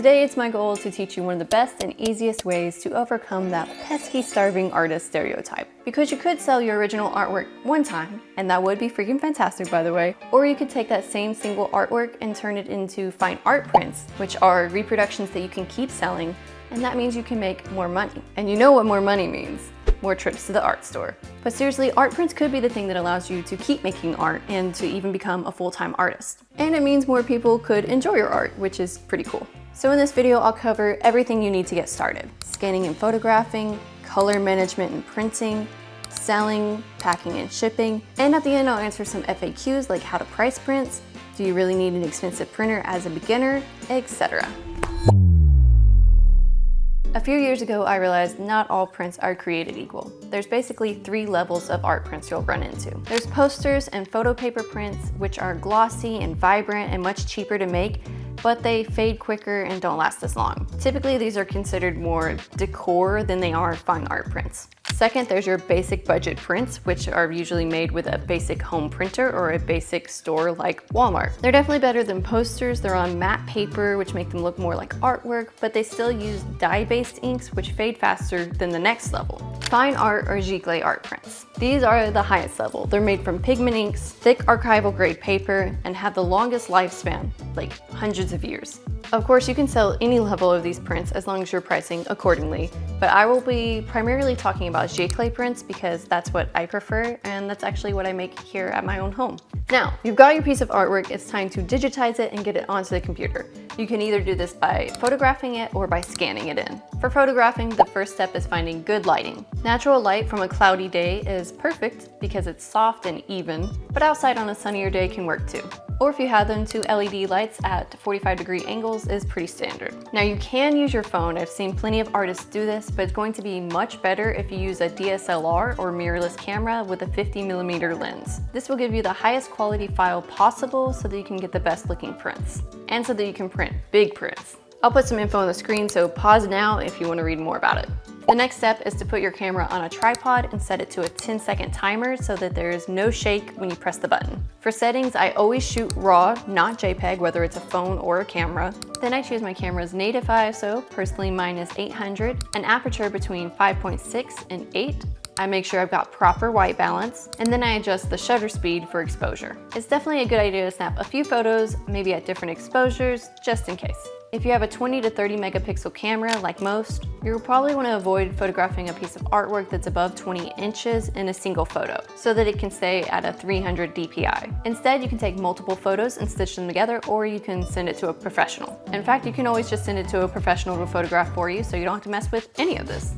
Today it's my goal to teach you one of the best and easiest ways to overcome that pesky starving artist stereotype. Because you could sell your original artwork one time, and that would be freaking fantastic by the way, or you could take that same single artwork and turn it into fine art prints, which are reproductions that you can keep selling, and that means you can make more money. And you know what more money means. More trips to the art store. But seriously, art prints could be the thing that allows you to keep making art and to even become a full-time artist. And it means more people could enjoy your art, which is pretty cool. So in this video, I'll cover everything you need to get started. Scanning and photographing, color management and printing, selling, packing and shipping. And at the end, I'll answer some FAQs like how to price prints, do you really need an expensive printer as a beginner, etc. A few years ago, I realized not all prints are created equal. There's basically 3 levels of art prints you'll run into. There's posters and photo paper prints, which are glossy and vibrant and much cheaper to make, but they fade quicker and don't last as long. Typically, these are considered more decor than they are fine art prints. Second, there's your basic budget prints, which are usually made with a basic home printer or a basic store like Walmart. They're definitely better than posters. They're on matte paper, which make them look more like artwork, but they still use dye-based inks, which fade faster than the next level. Fine art or giclée art prints. These are the highest level. They're made from pigment inks, thick archival grade paper, and have the longest lifespan, like hundreds of years. Of course, you can sell any level of these prints as long as you're pricing accordingly, but I will be primarily talking about giclée prints because that's what I prefer, and that's actually what I make here at my own home. Now, you've got your piece of artwork, it's time to digitize it and get it onto the computer. You can either do this by photographing it or by scanning it in. For photographing, the first step is finding good lighting. Natural light from a cloudy day is perfect because it's soft and even, but outside on a sunnier day can work too. Or if you have them, 2 LED lights at 45-degree angles is pretty standard. Now you can use your phone. I've seen plenty of artists do this, but it's going to be much better if you use a DSLR or mirrorless camera with a 50mm lens. This will give you the highest quality file possible so that you can get the best looking prints, and so that you can print big prints. I'll put some info on the screen, so pause now if you want to read more about it. The next step is to put your camera on a tripod and set it to a 10-second timer so that there is no shake when you press the button. For settings, I always shoot RAW, not JPEG, whether it's a phone or a camera. Then I choose my camera's native ISO, personally mine is 800, an aperture between 5.6 and 8. I make sure I've got proper white balance, and then I adjust the shutter speed for exposure. It's definitely a good idea to snap a few photos, maybe at different exposures, just in case. If you have a 20 to 30 megapixel camera, like most, you'll probably want to avoid photographing a piece of artwork that's above 20 inches in a single photo, so that it can stay at a 300 DPI. Instead, you can take multiple photos and stitch them together, or you can send it to a professional. In fact, you can always just send it to a professional to photograph for you, so you don't have to mess with any of this.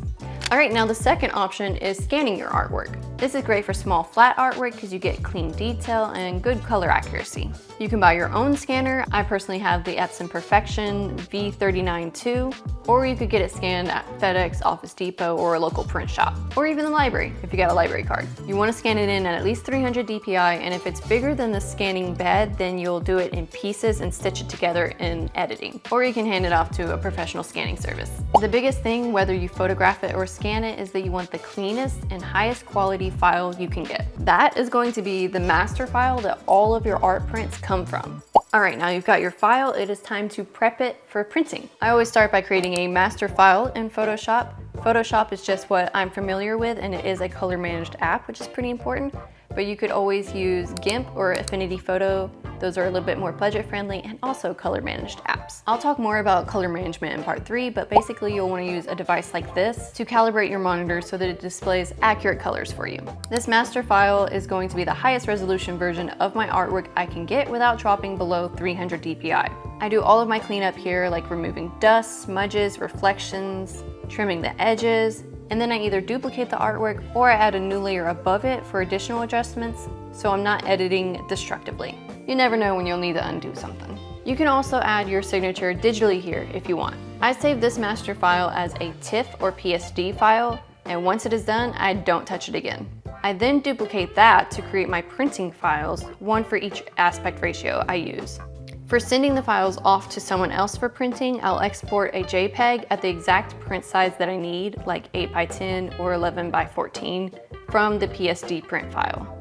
Alright, now the second option is scanning your artwork. This is great for small flat artwork because you get clean detail and good color accuracy. You can buy your own scanner. I personally have the Epson Perfection V39-2, or you could get it scanned at FedEx, Office Depot, or a local print shop, or even the library if you got a library card. You want to scan it in at least 300 DPI, and if it's bigger than the scanning bed, then you'll do it in pieces and stitch it together in editing, or you can hand it off to a professional scanning service. The biggest thing, whether you photograph it or scan it, is that you want the cleanest and highest quality file you can get. That is going to be the master file that all of your art prints come from. Alright, now you've got your file, it is time to prep it for printing. I always start by creating a master file in Photoshop. Photoshop is just what I'm familiar with, and it is a color managed app, which is pretty important. But you could always use GIMP or Affinity Photo. Those are a little bit more budget friendly and also color managed apps. I'll talk more about color management in part 3, but basically you'll want to use a device like this to calibrate your monitor so that it displays accurate colors for you. This master file is going to be the highest resolution version of my artwork I can get without dropping below 300 DPI. I do all of my cleanup here, like removing dust, smudges, reflections, trimming the edges, and then I either duplicate the artwork or I add a new layer above it for additional adjustments, so I'm not editing destructively. You never know when you'll need to undo something. You can also add your signature digitally here if you want. I save this master file as a TIFF or PSD file, and once it is done, I don't touch it again. I then duplicate that to create my printing files, one for each aspect ratio I use. For sending the files off to someone else for printing, I'll export a JPEG at the exact print size that I need, like 8x10 or 11x14, from the PSD print file.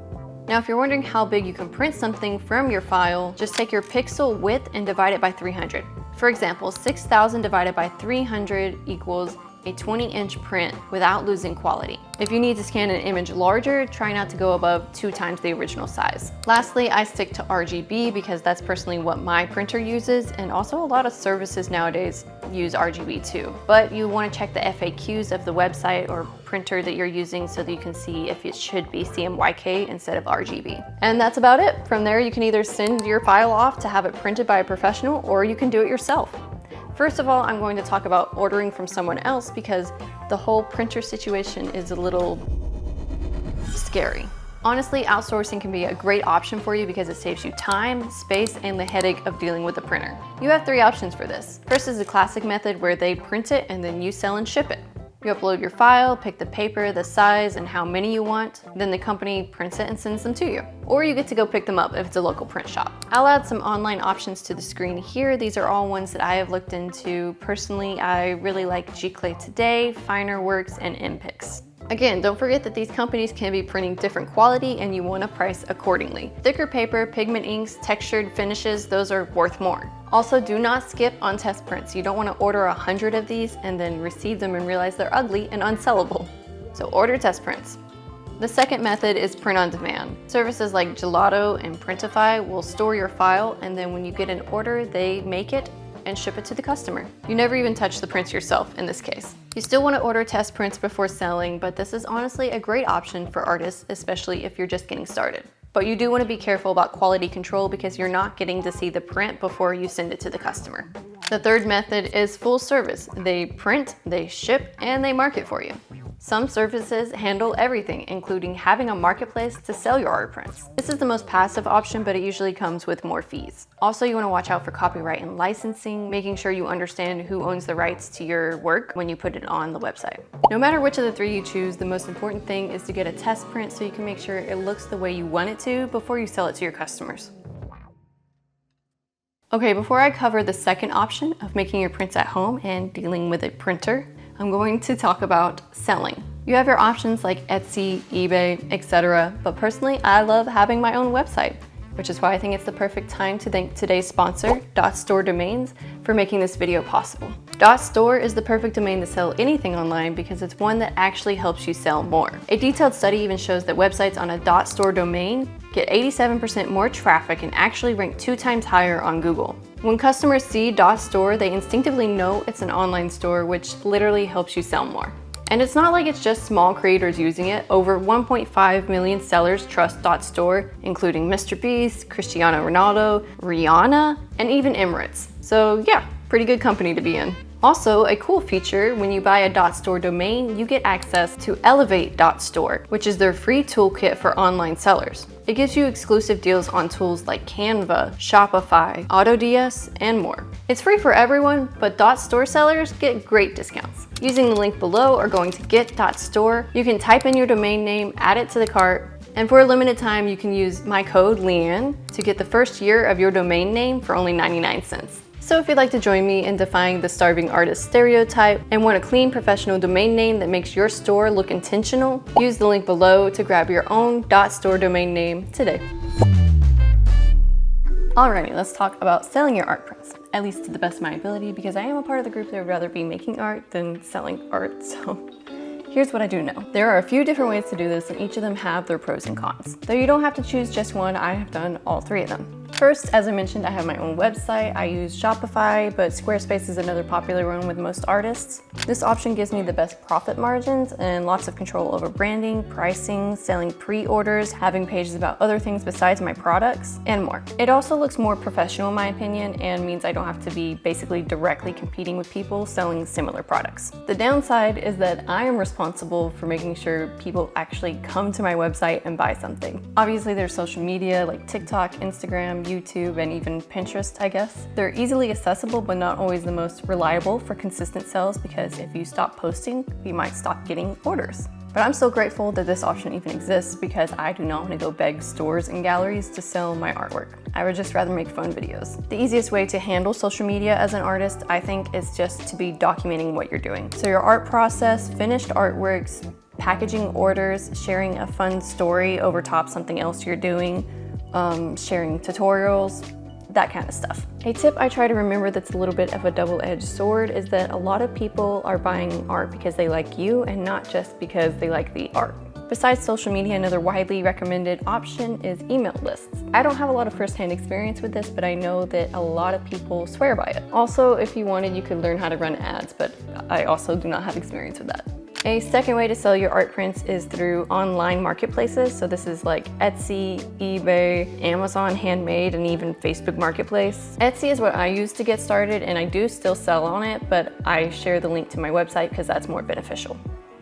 Now, if you're wondering how big you can print something from your file, just take your pixel width and divide it by 300. For example, 6,000 divided by 300 equals a 20-inch print without losing quality. If you need to scan an image larger, try not to go above 2 times the original size. Lastly, I stick to RGB because that's personally what my printer uses, and also a lot of services nowadays use RGB too. But you want to check the FAQs of the website or printer that you're using so that you can see if it should be CMYK instead of RGB. And that's about it. From there, you can either send your file off to have it printed by a professional, or you can do it yourself. First of all, I'm going to talk about ordering from someone else because the whole printer situation is a little scary. Honestly, outsourcing can be a great option for you because it saves you time, space, and the headache of dealing with the printer. You have 3 options for this. First is the classic method where they print it and then you sell and ship it. You upload your file, pick the paper, the size, and how many you want, then the company prints it and sends them to you. Or you get to go pick them up if it's a local print shop. I'll add some online options to the screen here. These are all ones that I have looked into. Personally, I really like G-Clay Today, Finer Works, and MPix. Again, don't forget that these companies can be printing different quality and you want to price accordingly. Thicker paper, pigment inks, textured finishes, those are worth more. Also, do not skip on test prints. You don't want to order 100 of these and then receive them and realize they're ugly and unsellable. So order test prints. The second method is print on demand. Services like Gelato and Printify will store your file, and then when you get an order, they make it and ship it to the customer. You never even touch the prints yourself in this case. You still want to order test prints before selling, but this is honestly a great option for artists, especially if you're just getting started. But you do want to be careful about quality control because you're not getting to see the print before you send it to the customer. The third method is full service. They print, they ship, and they market for you. Some services handle everything, including having a marketplace to sell your art prints. This is the most passive option, but it usually comes with more fees. Also, you want to watch out for copyright and licensing, making sure you understand who owns the rights to your work when you put it on the website. No matter which of the 3 you choose, the most important thing is to get a test print so you can make sure it looks the way you want it to before you sell it to your customers. Okay, before I cover the second option of making your prints at home and dealing with a printer, I'm going to talk about selling. You have your options like Etsy, eBay, etc. But personally, I love having my own website, which is why I think it's the perfect time to thank today's sponsor, .store Domains, for making this video possible. .store is the perfect domain to sell anything online because it's one that actually helps you sell more. A detailed study even shows that websites on a .store domain get 87% more traffic and actually rank 2 times higher on Google. When customers see .store, they instinctively know it's an online store, which literally helps you sell more. And it's not like it's just small creators using it. Over 1.5 million sellers trust .store, including Mr. Beast, Cristiano Ronaldo, Rihanna, and even Emirates. So yeah, pretty good company to be in. Also, a cool feature, when you buy a .store domain, you get access to Elevate.store, which is their free toolkit for online sellers. It gives you exclusive deals on tools like Canva, Shopify, AutoDS, and more. It's free for everyone, but .store sellers get great discounts. Using the link below or going to get.store, you can type in your domain name, add it to the cart, and for a limited time, you can use my code Leanne to get the first year of your domain name for only 99 cents. So if you'd like to join me in defying the starving artist stereotype and want a clean professional domain name that makes your store look intentional, use the link below to grab your own .store domain name today. Alrighty, let's talk about selling your art prints, at least to the best of my ability, because I am a part of the group that would rather be making art than selling art, so here's what I do know. There are a few different ways to do this, and each of them have their pros and cons. Though you don't have to choose just one, I have done all 3 of them. First, as I mentioned, I have my own website. I use Shopify, but Squarespace is another popular one with most artists. This option gives me the best profit margins and lots of control over branding, pricing, selling pre-orders, having pages about other things besides my products, and more. It also looks more professional in my opinion and means I don't have to be basically directly competing with people selling similar products. The downside is that I am responsible for making sure people actually come to my website and buy something. Obviously, there's social media like TikTok, Instagram, YouTube, and even Pinterest, I guess. They're easily accessible, but not always the most reliable for consistent sales because if you stop posting, you might stop getting orders. But I'm so grateful that this option even exists because I do not want to go beg stores and galleries to sell my artwork. I would just rather make fun videos. The easiest way to handle social media as an artist, I think, is just to be documenting what you're doing. So your art process, finished artworks, packaging orders, sharing a fun story over top something else you're doing, sharing tutorials, that kind of stuff. A tip I try to remember that's a little bit of a double-edged sword is that a lot of people are buying art because they like you and not just because they like the art. Besides social media, another widely recommended option is email lists. I don't have a lot of first-hand experience with this, but I know that a lot of people swear by it. Also, if you wanted, you could learn how to run ads, but I also do not have experience with that. A second way to sell your art prints is through online marketplaces. So this is like Etsy, eBay, Amazon Handmade, and even Facebook Marketplace. Etsy is what I use to get started, and I do still sell on it, but I share the link to my website because that's more beneficial.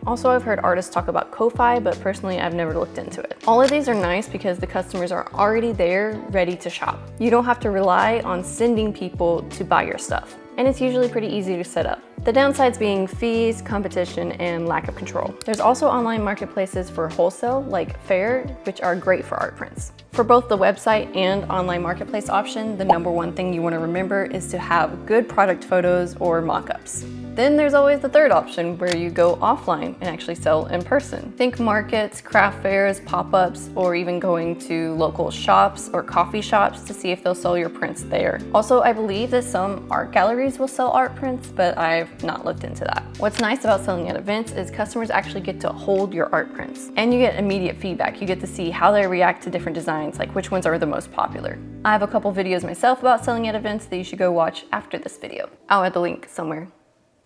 Also, I've heard artists talk about Ko-Fi, but personally I've never looked into it. All of these are nice because the customers are already there, ready to shop. You don't have to rely on sending people to buy your stuff, and it's usually pretty easy to set up. The downsides being fees, competition, and lack of control. There's also online marketplaces for wholesale, like Fair, which are great for art prints. For both the website and online marketplace option, the number one thing you want to remember is to have good product photos or mock-ups. Then there's always the third option where you go offline and actually sell in person. Think markets, craft fairs, pop-ups, or even going to local shops or coffee shops to see if they'll sell your prints there. Also, I believe that some art galleries will sell art prints, but I've not looked into that. What's nice about selling at events is customers actually get to hold your art prints, and you get immediate feedback. You get to see how they react to different designs, like which ones are the most popular. I have a couple videos myself about selling at events that you should go watch after this video. I'll add the link somewhere.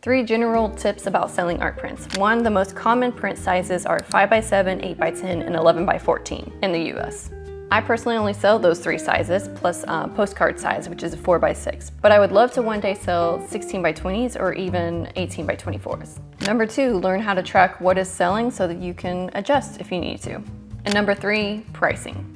3 general tips about selling art prints. 1, the most common print sizes are 5x7, 8x10, and 11x14 in the US. I personally only sell those 3 sizes, plus postcard size, which is a 4x6. But I would love to one day sell 16x20s or even 18x24s. Number 2, learn how to track what is selling so that you can adjust if you need to. And number 3, pricing.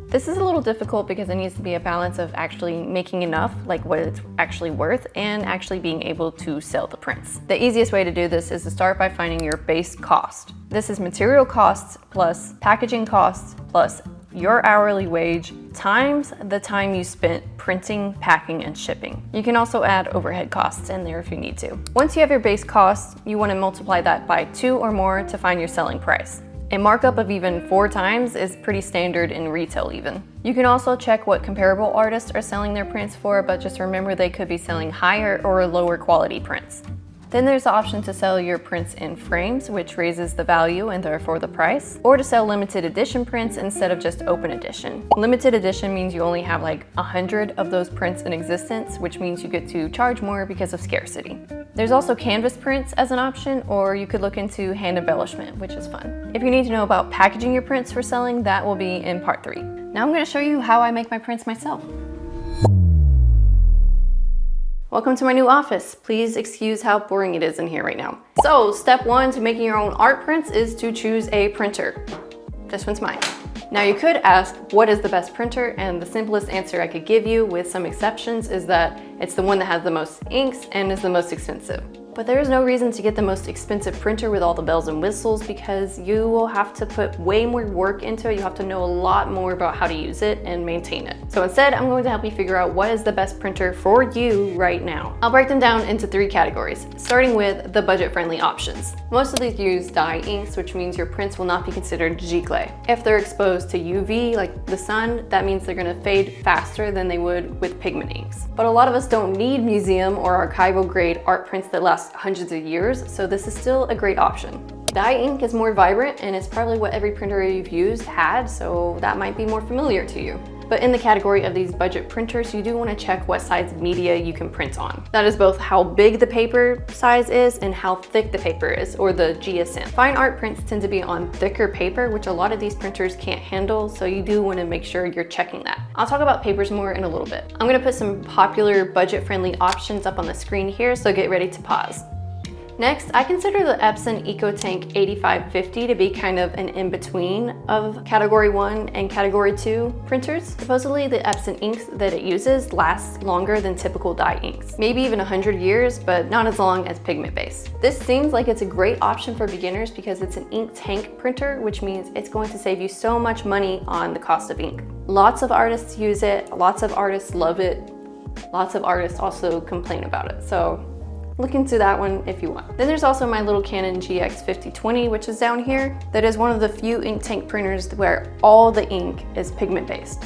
This is a little difficult because it needs to be a balance of actually making enough, like what it's actually worth, and actually being able to sell the prints. The easiest way to do this is to start by finding your base cost. This is material costs plus packaging costs plus your hourly wage times the time you spent printing, packing, and shipping. You can also add overhead costs in there if you need to. Once you have your base costs, you want to multiply that by 2 or more to find your selling price. A markup of even 4 times is pretty standard in retail even. You can also check what comparable artists are selling their prints for, but just remember they could be selling higher or lower quality prints. Then there's the option to sell your prints in frames, which raises the value and therefore the price, or to sell limited edition prints instead of just open edition. Limited edition means you only have like 100 of those prints in existence, which means you get to charge more because of scarcity. There's also canvas prints as an option, or you could look into hand embellishment, which is fun. If you need to know about packaging your prints for selling, that will be in part 3. Now I'm going to show you how I make my prints myself. Welcome to my new office. Please excuse how boring it is in here right now. So, step 1 to making your own art prints is to choose a printer. This one's mine. Now you could ask, what is the best printer? And the simplest answer I could give you, with some exceptions, is that it's the one that has the most inks and is the most expensive. But there is no reason to get the most expensive printer with all the bells and whistles, because you will have to put way more work into it. You have to know a lot more about how to use it and maintain it. So instead, I'm going to help you figure out what is the best printer for you right now. I'll break them down into 3 categories, starting with the budget-friendly options. Most of these use dye inks, which means your prints will not be considered giclée. If they're exposed to UV, like the sun, that means they're gonna fade faster than they would with pigment inks. But a lot of us don't need museum or archival grade art prints that last hundreds of years, so this is still a great option. Dye ink is more vibrant, and it's probably what every printer you've used had, so that might be more familiar to you. But in the category of these budget printers, you do want to check what size media you can print on. That is both how big the paper size is and how thick the paper is, or the GSM. Fine art prints tend to be on thicker paper, which a lot of these printers can't handle, so you do want to make sure you're checking that. I'll talk about papers more in a little bit. I'm going to put some popular budget-friendly options up on the screen here, so get ready to pause. Next, I consider the Epson EcoTank 8550 to be kind of an in-between of Category 1 and Category 2 printers. Supposedly, the Epson inks that it uses last longer than typical dye inks. Maybe even 100 years, but not as long as pigment-based. This seems like it's a great option for beginners because it's an ink tank printer, which means it's going to save you so much money on the cost of ink. Lots of artists use it, lots of artists love it, lots of artists also complain about it. So look into that one if you want. Then there's also my little Canon GX5020, which is down here. That is one of the few ink tank printers where all the ink is pigment based.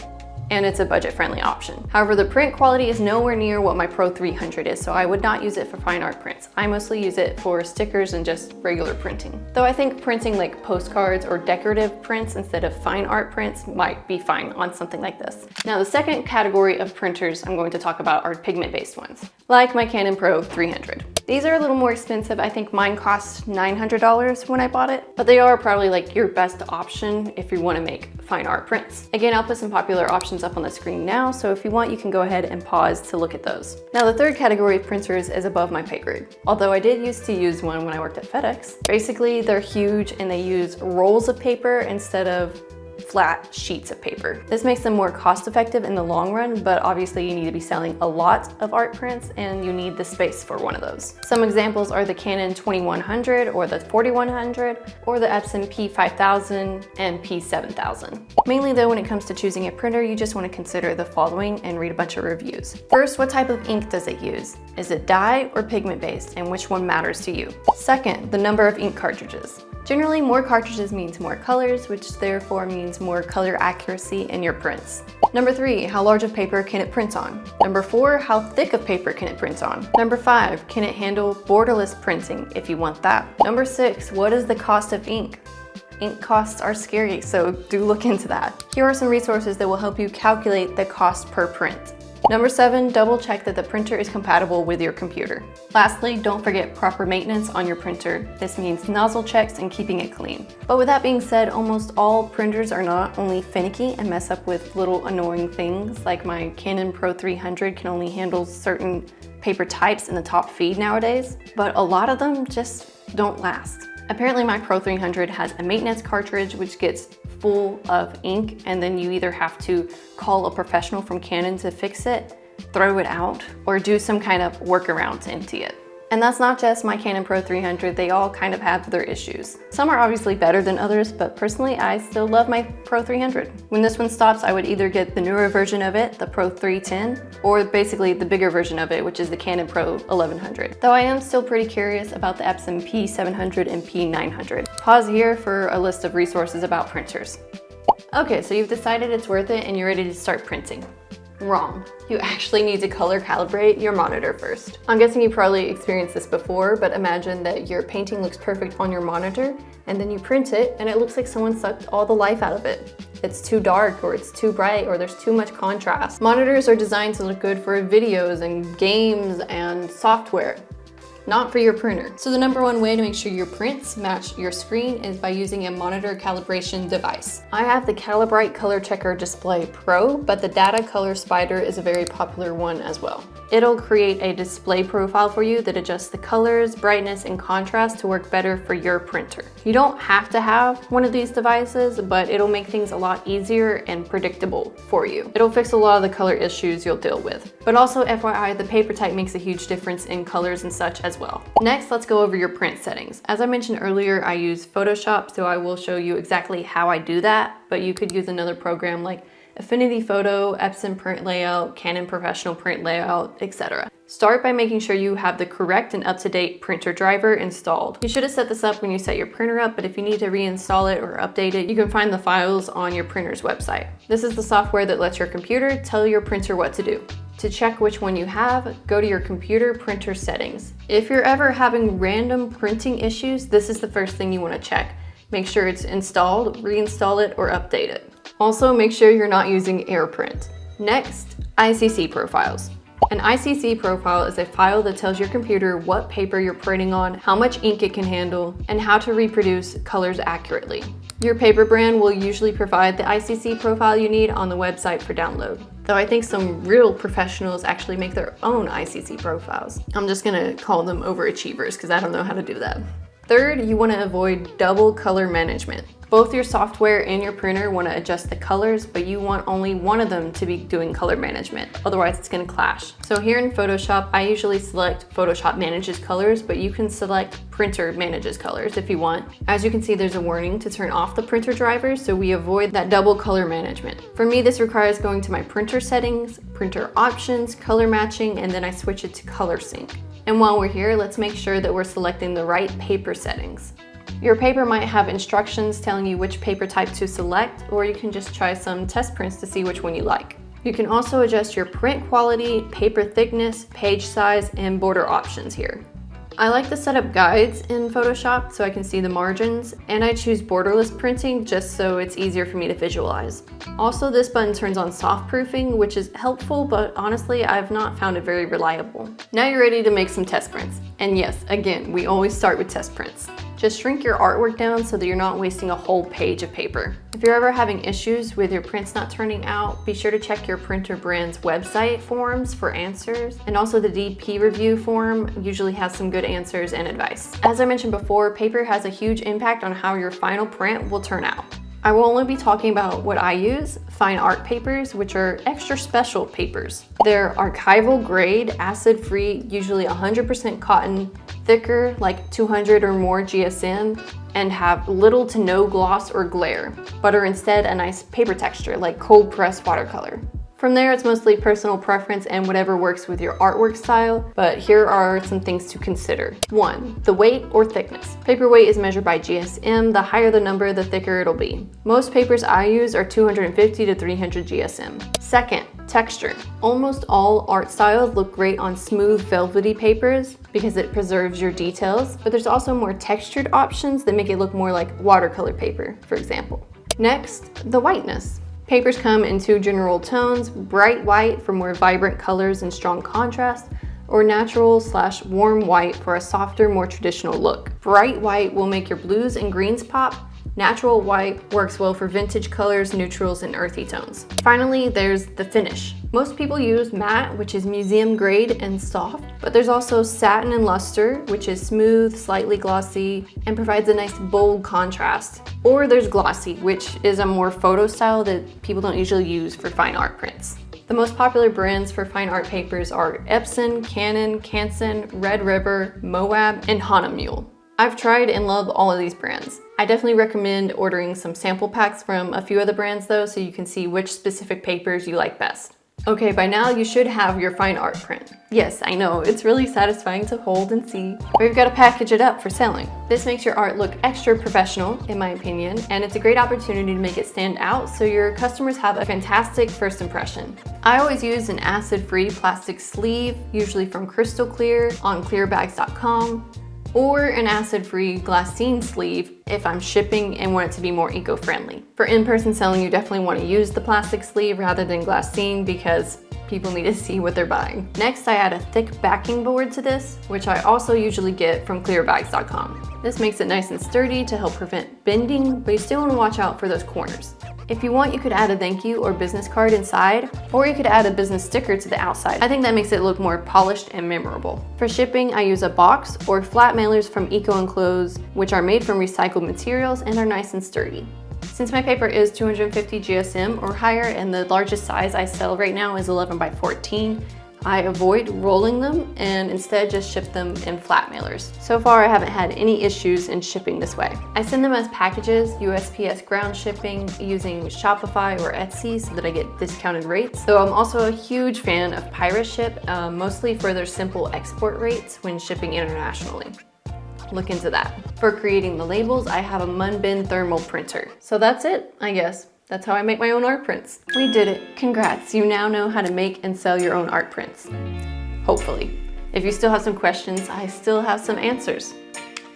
and it's a budget-friendly option. However, the print quality is nowhere near what my Pro 300 is, so I would not use it for fine art prints. I mostly use it for stickers and just regular printing. Though I think printing like postcards or decorative prints instead of fine art prints might be fine on something like this. Now, the second category of printers I'm going to talk about are pigment-based ones, like my Canon Pro 300. These are a little more expensive. I think mine cost $900 when I bought it, but they are probably like your best option if you want to make fine art prints. Again, I'll put some popular options up on the screen now, so if you want, you can go ahead and pause to look at those. Now, the third category of printers is above my pay grade. Although I did used to use one when I worked at FedEx. Basically, they're huge and they use rolls of paper instead of flat sheets of paper. This makes them more cost effective in the long run, but obviously you need to be selling a lot of art prints and you need the space for one of those. Some examples are the Canon 2100 or the 4100 or the Epson P5000 and P7000. Mainly though, when it comes to choosing a printer, you just want to consider the following and read a bunch of reviews. First, what type of ink does it use? Is it dye or pigment based, and which one matters to you? Second, the number of ink cartridges. Generally, more cartridges means more colors, which therefore means more color accuracy in your prints. Number 3, how large of paper can it print on? Number 4, how thick of paper can it print on? Number 5, can it handle borderless printing if you want that? Number 6, what is the cost of ink? Ink costs are scary, so do look into that. Here are some resources that will help you calculate the cost per print. Number 7, double check that the printer is compatible with your computer. Lastly, don't forget proper maintenance on your printer. This means nozzle checks and keeping it clean. But with that being said, almost all printers are not only finicky and mess up with little annoying things, like my Canon Pro 300 can only handle certain paper types in the top feed nowadays, but a lot of them just don't last. Apparently my Pro 300 has a maintenance cartridge which gets full of ink, and then you either have to call a professional from Canon to fix it, throw it out, or do some kind of workaround to empty it. And that's not just my Canon Pro 300, they all kind of have their issues. Some are obviously better than others, but personally I still love my Pro 300. When this one stops, I would either get the newer version of it, the Pro 310, or basically the bigger version of it, which is the Canon Pro 1100. Though I am still pretty curious about the Epson P700 and P900. Pause here for a list of resources about printers. Okay, so you've decided it's worth it and you're ready to start printing. Wrong. You actually need to color calibrate your monitor first. I'm guessing you probably experienced this before, but imagine that your painting looks perfect on your monitor and then you print it and it looks like someone sucked all the life out of it. It's too dark or it's too bright or there's too much contrast. Monitors are designed to look good for videos and games and software, not for your printer. So the number one way to make sure your prints match your screen is by using a monitor calibration device. I have the Calibrite Color Checker Display Pro, but the Data Color Spider is a very popular one as well. It'll create a display profile for you that adjusts the colors, brightness, and contrast to work better for your printer. You don't have to have one of these devices, but it'll make things a lot easier and predictable for you. It'll fix a lot of the color issues you'll deal with. But also FYI, the paper type makes a huge difference in colors and such as well. Next, let's go over your print settings. As I mentioned earlier, I use Photoshop, so I will show you exactly how I do that, but you could use another program like Affinity Photo, Epson Print Layout, Canon Professional Print Layout, etc. Start by making sure you have the correct and up-to-date printer driver installed. You should have set this up when you set your printer up, but if you need to reinstall it or update it, you can find the files on your printer's website. This is the software that lets your computer tell your printer what to do. To check which one you have, go to your computer printer settings. If you're ever having random printing issues, this is the first thing you want to check. Make sure it's installed, reinstall it, or update it. Also, make sure you're not using AirPrint. Next, ICC profiles. An ICC profile is a file that tells your computer what paper you're printing on, how much ink it can handle, and how to reproduce colors accurately. Your paper brand will usually provide the ICC profile you need on the website for download. Though I think some real professionals actually make their own ICC profiles. I'm just gonna call them overachievers because I don't know how to do that. Third, you want to avoid double color management. Both your software and your printer want to adjust the colors, but you want only one of them to be doing color management. Otherwise, it's going to clash. So here in Photoshop, I usually select Photoshop manages colors, but you can select printer manages colors if you want. As you can see, there's a warning to turn off the printer driver, so we avoid that double color management. For me, this requires going to my printer settings, printer options, color matching, and then I switch it to color sync. And while we're here, let's make sure that we're selecting the right paper settings. Your paper might have instructions telling you which paper type to select, or you can just try some test prints to see which one you like. You can also adjust your print quality, paper thickness, page size, and border options here. I like to set up guides in Photoshop so I can see the margins, and I choose borderless printing just so it's easier for me to visualize. Also, this button turns on soft proofing, which is helpful, but honestly, I've not found it very reliable. Now you're ready to make some test prints. And yes, again, we always start with test prints. Just shrink your artwork down so that you're not wasting a whole page of paper. If you're ever having issues with your prints not turning out, be sure to check your printer brand's website forums for answers. And also the DP review forum usually has some good answers and advice. As I mentioned before, paper has a huge impact on how your final print will turn out. I will only be talking about what I use, fine art papers, which are extra special papers. They're archival grade, acid-free, usually 100% cotton, thicker, like 200 or more GSM, and have little to no gloss or glare, but are instead a nice paper texture, like cold pressed watercolor. From there, it's mostly personal preference and whatever works with your artwork style, but here are some things to consider. 1. The weight or thickness. Paper weight is measured by GSM. The higher the number, the thicker it'll be. Most papers I use are 250 to 300 GSM. Second, texture. Almost all art styles look great on smooth, velvety papers because it preserves your details, but there's also more textured options that make it look more like watercolor paper, for example. Next, the whiteness. Papers come in two general tones, bright white for more vibrant colors and strong contrast, or natural/warm white for a softer, more traditional look. Bright white will make your blues and greens pop. Natural white works well for vintage colors, neutrals, and earthy tones. Finally, there's the finish. Most people use matte, which is museum grade and soft, but there's also satin and luster, which is smooth, slightly glossy, and provides a nice bold contrast. Or there's glossy, which is a more photo style that people don't usually use for fine art prints. The most popular brands for fine art papers are Epson, Canon, Canson, Red River, Moab, and Hahnemühle. I've tried and love all of these brands. I definitely recommend ordering some sample packs from a few of the brands though, so you can see which specific papers you like best. Okay, by now you should have your fine art print. Yes, I know, it's really satisfying to hold and see, but you've got to package it up for selling. This makes your art look extra professional, in my opinion, and it's a great opportunity to make it stand out so your customers have a fantastic first impression. I always use an acid-free plastic sleeve, usually from Crystal Clear on clearbags.com, or an acid-free glassine sleeve if I'm shipping and want it to be more eco-friendly. For in-person selling, you definitely want to use the plastic sleeve rather than glassine because people need to see what they're buying. Next, I add a thick backing board to this, which I also usually get from clearbags.com. This makes it nice and sturdy to help prevent bending, but you still want to watch out for those corners. If you want, you could add a thank you or business card inside, or you could add a business sticker to the outside. I think that makes it look more polished and memorable. For shipping, I use a box or flat mailers from Eco Enclose, which are made from recycled materials and are nice and sturdy. Since my paper is 250 GSM or higher and the largest size I sell right now is 11 by 14, I avoid rolling them and instead just ship them in flat mailers. So far, I haven't had any issues in shipping this way. I send them as packages, USPS ground shipping, using Shopify or Etsy so that I get discounted rates. Though I'm also a huge fan of Pirate Ship, mostly for their simple export rates when shipping internationally. Look into that. For creating the labels, I have a Munbin thermal printer. So that's it, I guess. That's how I make my own art prints. We did it. Congrats, you now know how to make and sell your own art prints. Hopefully. If you still have some questions, I still have some answers.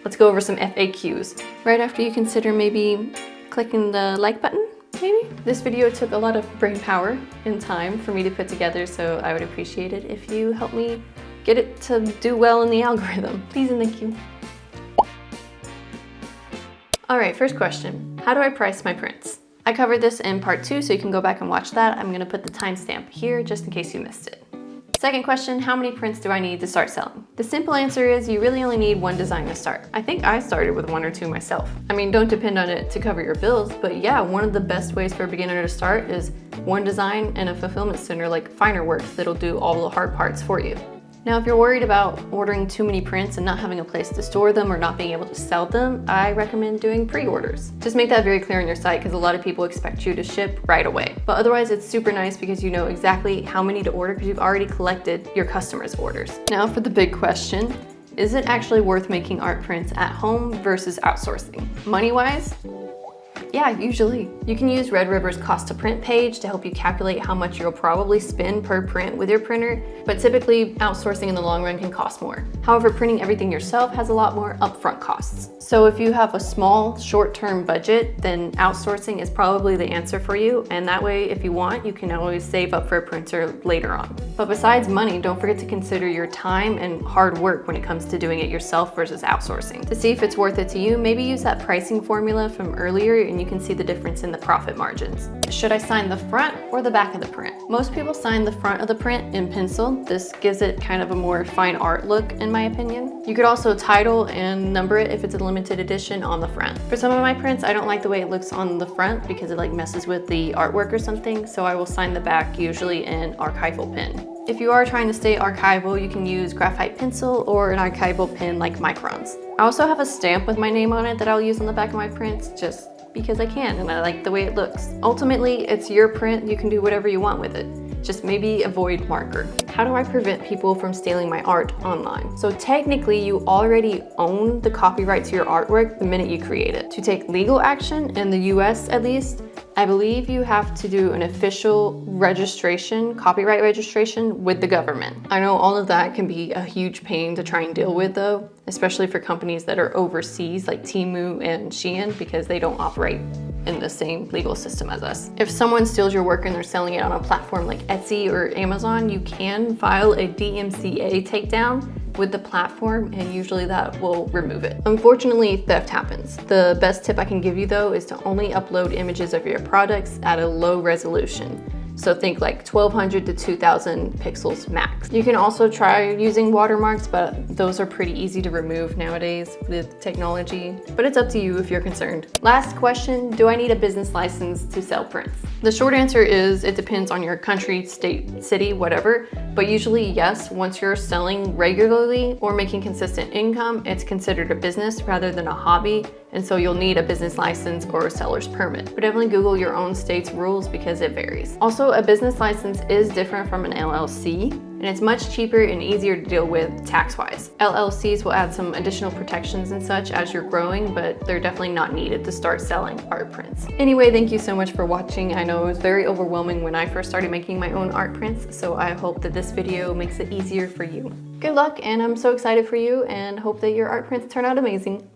Let's go over some FAQs. Right after you consider maybe clicking the like button, maybe? This video took a lot of brain power and time for me to put together, so I would appreciate it if you help me get it to do well in the algorithm. Please and thank you. All right, first question. How do I price my prints? I covered this in part 2, so you can go back and watch that. I'm gonna put the timestamp here just in case you missed it. Second question, how many prints do I need to start selling? The simple answer is you really only need one design to start. I think I started with 1 or 2 myself. I mean, don't depend on it to cover your bills, but yeah, one of the best ways for a beginner to start is one design and a fulfillment center like Finer Works that'll do all the hard parts for you. Now, if you're worried about ordering too many prints and not having a place to store them or not being able to sell them, I recommend doing pre-orders. Just make that very clear on your site because a lot of people expect you to ship right away. But otherwise, it's super nice because you know exactly how many to order because you've already collected your customers' orders. Now for the big question, Is it actually worth making art prints at home versus outsourcing? Money-wise? Yeah, usually. You can use Red River's cost to print page to help you calculate how much you'll probably spend per print with your printer, but typically outsourcing in the long run can cost more. However, printing everything yourself has a lot more upfront costs. So if you have a small, short-term budget, then outsourcing is probably the answer for you, and that way, if you want, you can always save up for a printer later on. But besides money, don't forget to consider your time and hard work when it comes to doing it yourself versus outsourcing. To see if it's worth it to you, maybe use that pricing formula from earlier and you can see the difference in the profit margins. Should I sign the front or the back of the print? Most people sign the front of the print in pencil. This gives it kind of a more fine art look, in my opinion. You could also title and number it if it's a limited edition on the front. For some of my prints, I don't like the way it looks on the front because it like messes with the artwork or something, so I will sign the back usually in archival pen. If you are trying to stay archival, you can use graphite pencil or an archival pen like Micron's. I also have a stamp with my name on it that I'll use on the back of my prints just because I can and I like the way it looks. Ultimately, it's your print. You can do whatever you want with it. Just maybe avoid marker. How do I prevent people from stealing my art online? So technically, you already own the copyright to your artwork the minute you create it. To take legal action, in the US at least, I believe you have to do an official registration, copyright registration with the government. I know all of that can be a huge pain to try and deal with though, especially for companies that are overseas like Temu and Shein because they don't operate in the same legal system as us. If someone steals your work and they're selling it on a platform like Etsy or Amazon, you can file a DMCA takedown with the platform and usually that will remove it. Unfortunately, theft happens. The best tip I can give you though is to only upload images of your products at a low resolution. So think like 1200 to 2000 pixels max. You can also try using watermarks, but those are pretty easy to remove nowadays with technology, but it's up to you if you're concerned. Last question, do I need a business license to sell prints? The short answer is it depends on your country, state, city, whatever, but usually yes, once you're selling regularly or making consistent income, it's considered a business rather than a hobby, and so you'll need a business license or a seller's permit. But definitely Google your own state's rules because it varies. Also, a business license is different from an LLC, and it's much cheaper and easier to deal with tax-wise. LLCs will add some additional protections and such as you're growing, but they're definitely not needed to start selling art prints. Anyway, thank you so much for watching. I know it was very overwhelming when I first started making my own art prints, so I hope that this video makes it easier for you. Good luck, and I'm so excited for you and hope that your art prints turn out amazing.